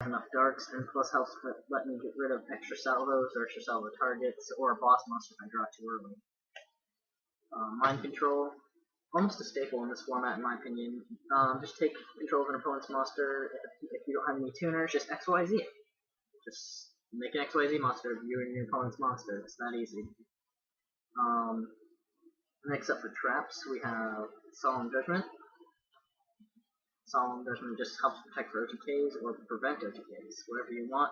enough darks, and plus helps let me get rid of extra salvos or extra salvo targets, or a boss monster if I draw too early. Mind control, almost a staple in this format in my opinion. Just take control of an opponent's monster. If you don't have any tuners, just XYZ it. Just make an XYZ monster of you and your opponent's monster. It's that easy. Next up for traps, we have Solemn Judgment. Solemn Judgment just helps protect for OTKs or prevent OTKs, whatever you want.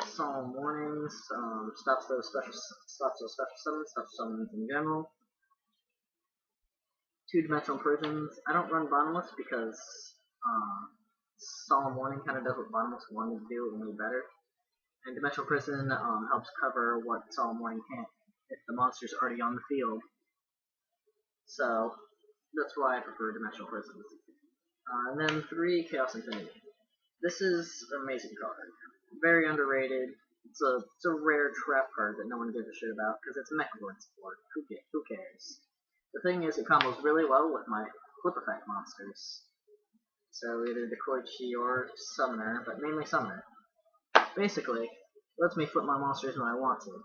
Solemn Warnings stops those special summons, stops summons in general. Two-dimensional prisons. I don't run Bottomless because Solemn Warning kind of does what Bottomless wanted to do, only better. And Dimensional Prison helps cover what Solemn Warning can't if the monster's already on the field. So that's why I prefer Dimensional Prisons. And then 3, Chaos Infinity. This is an amazing card. Very underrated. It's a rare trap card that no one gives a shit about because it's Mechalord support. Who cares? The thing is, it combos really well with my Flip Effect monsters. So either Decoichi or Summoner, but mainly Summoner. Basically, it lets me flip my monsters when I want to.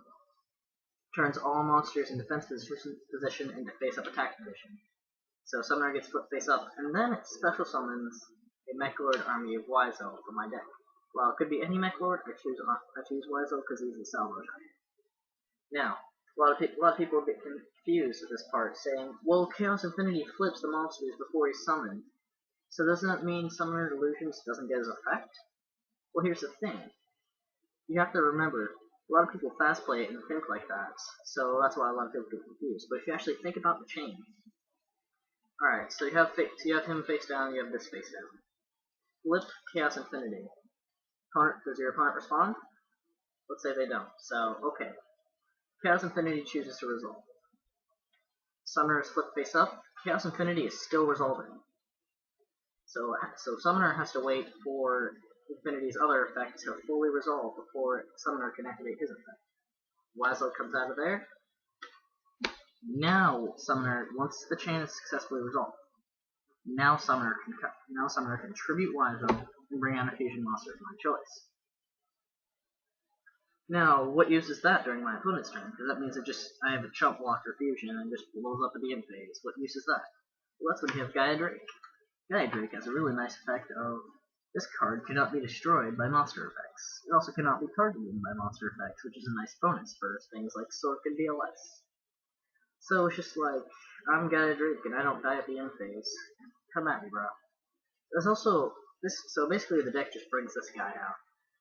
Turns all monsters in defense position into face-up attack position. So Summoner gets flipped face up, and then it special summons a Mechalord army of Wiseau from my deck. Well, it could be any Mechalord. I choose Wiseau because he's a salvo target. Now, a lot of people get confused at this part, saying, well, Chaos Infinity flips the monsters before he's summoned. So doesn't that mean Summoner Delusions doesn't get his effect? Well, here's the thing. You have to remember, a lot of people fast play it and think like that, so that's why a lot of people get confused. But if you actually think about the chain, alright, so you have him face down, you have this face down. Flip Chaos Infinity. Does your opponent respond? Let's say they don't. So, okay. Chaos Infinity chooses to resolve. Summoner is flipped face up. Chaos Infinity is still resolving. So Summoner has to wait for Infinity's other effect to fully resolve before Summoner can activate his effect. Wiseau comes out of there. Now Summoner, once the chain is successfully resolved, now Summoner can tribute Wiseau and bring out a fusion monster of my choice. Now, what use is that during my opponent's turn? Because that means I have a chump blocker fusion and just blows up at the end phase. What use is that? Well, that's when you have Gaia Drake. Gaia Drake has a really nice effect of this card cannot be destroyed by monster effects. It also cannot be targeted by monster effects, which is a nice bonus for things like Sork and DLS. So it's just like, I'm Gaia Drake and I don't die at the end phase. Come at me, bro. There's also this, so basically the deck just brings this guy out.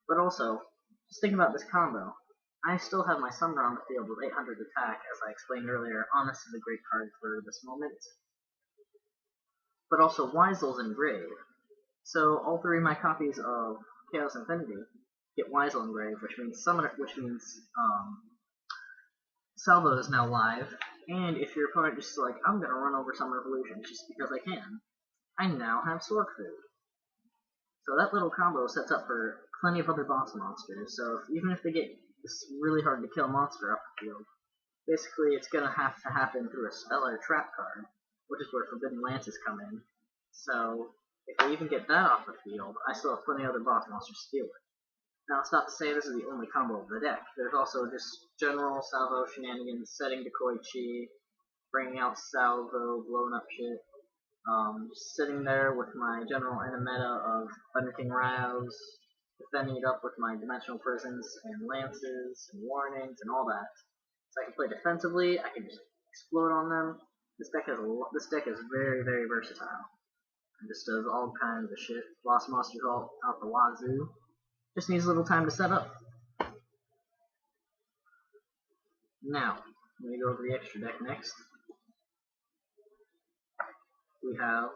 But also, just think about this combo. I still have my Summoner on the field with 800 attack, as I explained earlier. Honest is a great card for this moment. But also, Wiseau's engraved. So all 3 of my copies of Chaos Infinity get Wiseau engraved, which means Salvo is now live. And if your opponent just like, I'm gonna run over Summoner Evolution just because I can, I now have Sword Food. So that little combo sets up for plenty of other boss monsters. So even if they get this really hard to kill monster up the field, basically it's gonna have to happen through a spell or trap card, which is where Forbidden Lances come in. So if they even get that off the field, I still have plenty of other boss monsters to deal with. Now, it's not to say this is the only combo of the deck. There's also just general Salvo shenanigans, setting Decoichi, bringing out Salvo, blowing up shit. Just sitting there with my general meta of Thunder King Rouse, defending it up with my Dimensional Prisons and Lances and Warnings and all that. So I can play defensively, I can just explode on them. This deck is very, very versatile. It just does all kinds of shit. Lost monsters all out the wazoo. Just needs a little time to set up. Now, let me go over the extra deck next. We have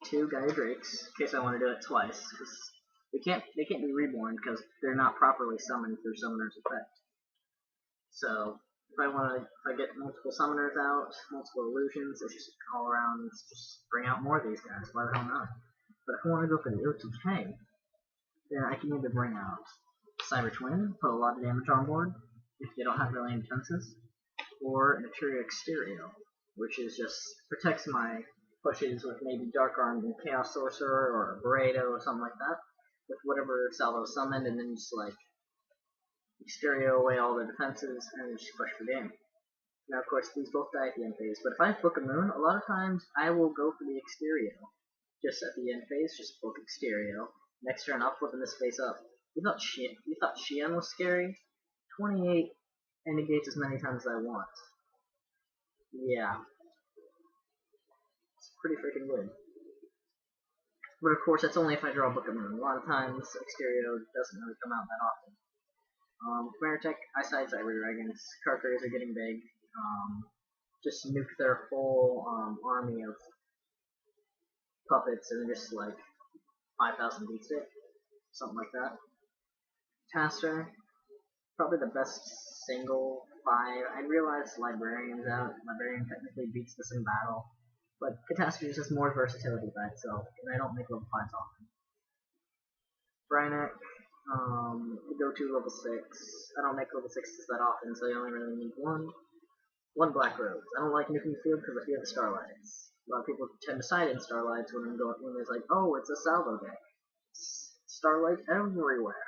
2 Gaia Drakes, in case I want to do it twice, because they can't be reborn because they're not properly summoned through Summoner's effect. So if I get multiple Summoners out, multiple Illusions, it's just all around, just bring out more of these guys. Why the hell not? But if I want to go for the OTK, then I can either bring out Cyber Twin, put a lot of damage on board, if they don't have really any defenses, or Materia Exterio, which is just protects my pushes with maybe Dark Armed and Chaos Sorcerer, or a Barredo, or something like that. with whatever salvo summoned, and then just like Exterio away all the defenses and just push for game. Now, of course, these both die at the end phase, but if I Book of Moon, a lot of times I will go for the Exterio. Just at the end phase, just book Exterio. Next turn, I'll flip this face up. You thought Xian was scary? 28 and negates as many times as I want. Yeah. It's pretty freaking good. But of course, that's only if I draw Book of Moon. A lot of times, Exterio doesn't really come out that often. Maritech, Eyesight, Cyber Dragons, Karkers are getting big. Just nuke their whole army of puppets and just like 5,000 beat stick, something like that. Taster, probably the best single 5. I realize Librarian's out. Librarian technically beats this in battle, but Catastrophe is just more versatility by itself, and I don't make level 5s often. Brynek, go to level 6. I don't make level 6s that often, so I only really need one Black Rose. I don't like nuking the field because I fear the Starlights. A lot of people tend to side in Starlights when there's like, oh, it's a salvo deck. Starlight everywhere.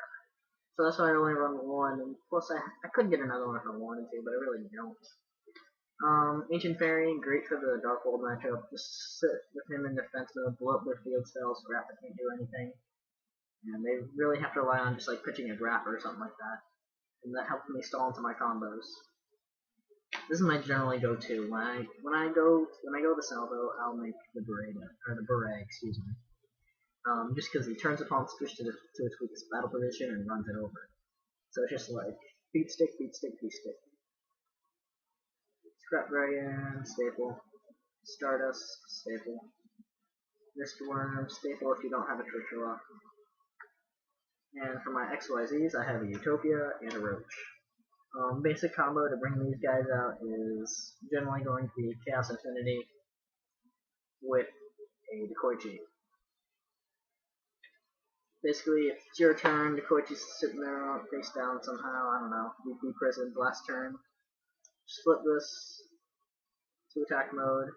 So that's why I only run one, and plus I could get another one if I wanted to, but I really don't. Ancient Fairy, great for the Darkhold matchup. Just sit with him in defense mode, blow up their field spells, Grappa can't do anything. And they really have to rely on just like pitching a Grappa or something like that. And that helps me stall into my combos. This is my generally go-to. When I go to salvo, I'll make the beret, excuse me. Just because he turns opponent's push to its weakest battle position and runs it over. So it's just like beat stick, beat stick, beat stick. Scrap Dragon, staple. Stardust, staple. Mistworm, staple if you don't have a Torchula. And for my XYZs, I have a Utopia and a Roach. Basic combo to bring these guys out is generally going to be Chaos Infinity with a Dekoichi. Basically, if it's your turn, Dekoichi's sitting there face down somehow, I don't know, VP Prison, last turn. Just flip this to attack mode,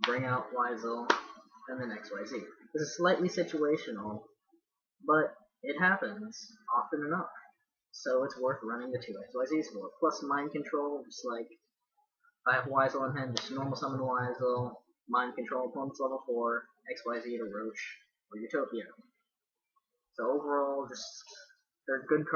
bring out Weisel, and then XYZ. This is slightly situational, but it happens often enough. So it's worth running the 2 XYZs for. Plus Mind Control, just like, if I have Weisel in hand, just normal summon Weisel, Mind Control, opponent's level 4, XYZ to Roach, or Utopia. So overall, just, they're good cards.